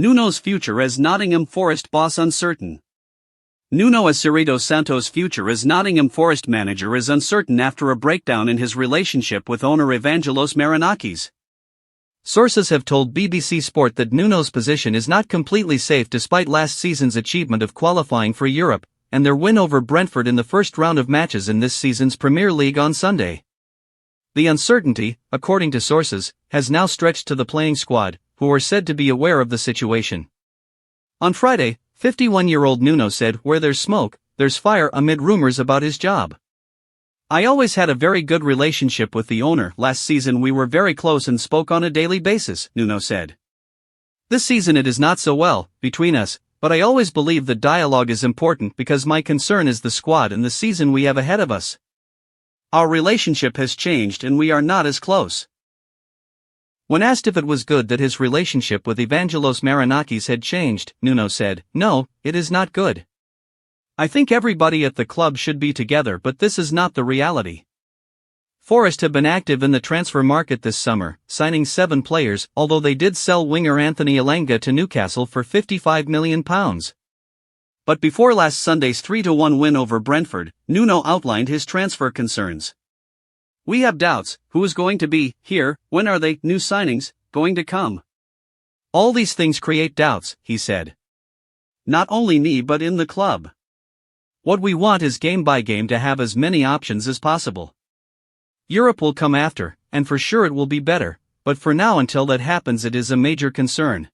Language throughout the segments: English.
Nuno's future as Nottingham Forest boss uncertain. Nuno Espirito Santo's future as Nottingham Forest manager is uncertain after a breakdown in his relationship with owner Evangelos Marinakis. Sources have told BBC Sport that Nuno's position is not completely safe despite last season's achievement of qualifying for Europe, and their win over Brentford in the first round of matches in this season's Premier League on Sunday. The uncertainty, according to sources, has now stretched to the playing squad, who are said to be aware of the situation. On Friday, 51-year-old Nuno said, "Where there's smoke, there's fire," amid rumors about his job. "I always had a very good relationship with the owner. Last season we were very close and spoke on a daily basis," Nuno said. "This season it is not so well between us, but I always believe that dialogue is important because my concern is the squad and the season we have ahead of us. Our relationship has changed and we are not as close." When asked if it was good that his relationship with Evangelos Marinakis had changed, Nuno said, "No, it is not good. I think everybody at the club should be together, but this is not the reality." Forest have been active in the transfer market this summer, signing 7 players, although they did sell winger Anthony Elanga to Newcastle for £55 million. But before last Sunday's 3-1 win over Brentford, Nuno outlined his transfer concerns. "We have doubts, who is going to be here, when are they, new signings, going to come? All these things create doubts," he said. "Not only me but in the club. What we want is game by game to have as many options as possible. Europe will come after, and for sure it will be better, but for now until that happens it is a major concern.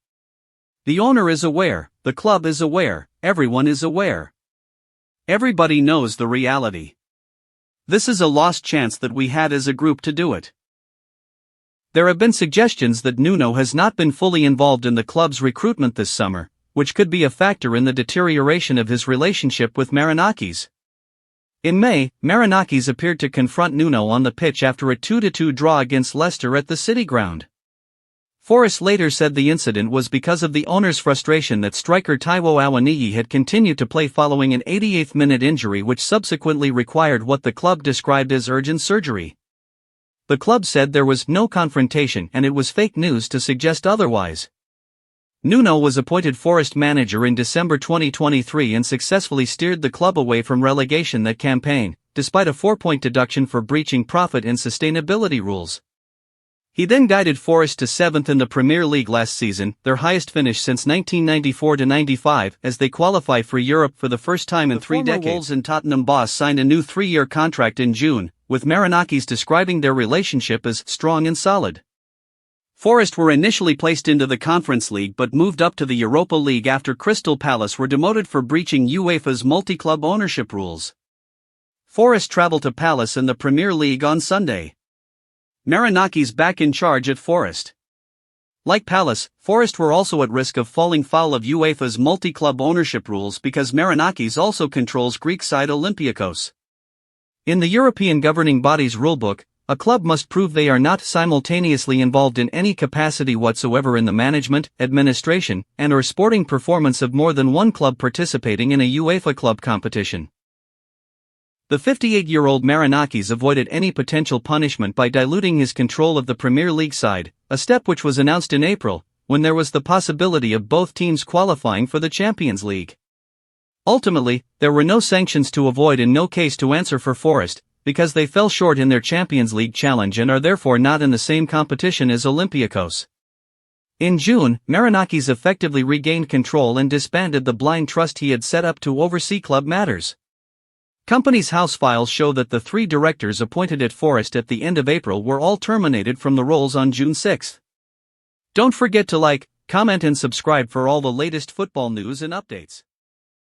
The owner is aware, the club is aware, everyone is aware. Everybody knows the reality. This is a lost chance that we had as a group to do it." There have been suggestions that Nuno has not been fully involved in the club's recruitment this summer, which could be a factor in the deterioration of his relationship with Marinakis. In May, Marinakis appeared to confront Nuno on the pitch after a 2-2 draw against Leicester at the City Ground. Forest later said the incident was because of the owner's frustration that striker Taiwo Awoniyi had continued to play following an 88th-minute injury which subsequently required what the club described as urgent surgery. The club said there was no confrontation and it was fake news to suggest otherwise. Nuno was appointed Forest manager in December 2023 and successfully steered the club away from relegation that campaign, despite a 4-point deduction for breaching profit and sustainability rules. He then guided Forest to 7th in the Premier League last season, their highest finish since 1994-95, as they qualify for Europe for the first time in 3 decades. Wolves and Tottenham boss signed a new 3-year contract in June, with Marinakis describing their relationship as strong and solid. Forest were initially placed into the Conference League but moved up to the Europa League after Crystal Palace were demoted for breaching UEFA's multi-club ownership rules. Forest travelled to Palace in the Premier League on Sunday. Marinakis back in charge at Forest. Like Palace, Forest were also at risk of falling foul of UEFA's multi-club ownership rules because Marinakis also controls Greek side Olympiakos. In the European governing body's rulebook, a club must prove they are not simultaneously involved in any capacity whatsoever in the management, administration, and/or sporting performance of more than one club participating in a UEFA club competition. The 58-year-old Marinakis avoided any potential punishment by diluting his control of the Premier League side, a step which was announced in April, when there was the possibility of both teams qualifying for the Champions League. Ultimately, there were no sanctions to avoid and no case to answer for Forest, because they fell short in their Champions League challenge and are therefore not in the same competition as Olympiakos. In June, Marinakis effectively regained control and disbanded the blind trust he had set up to oversee club matters. Company's house files show that the 3 directors appointed at Forest at the end of April were all terminated from the roles on June 6. Don't forget to like, comment and subscribe for all the latest football news and updates.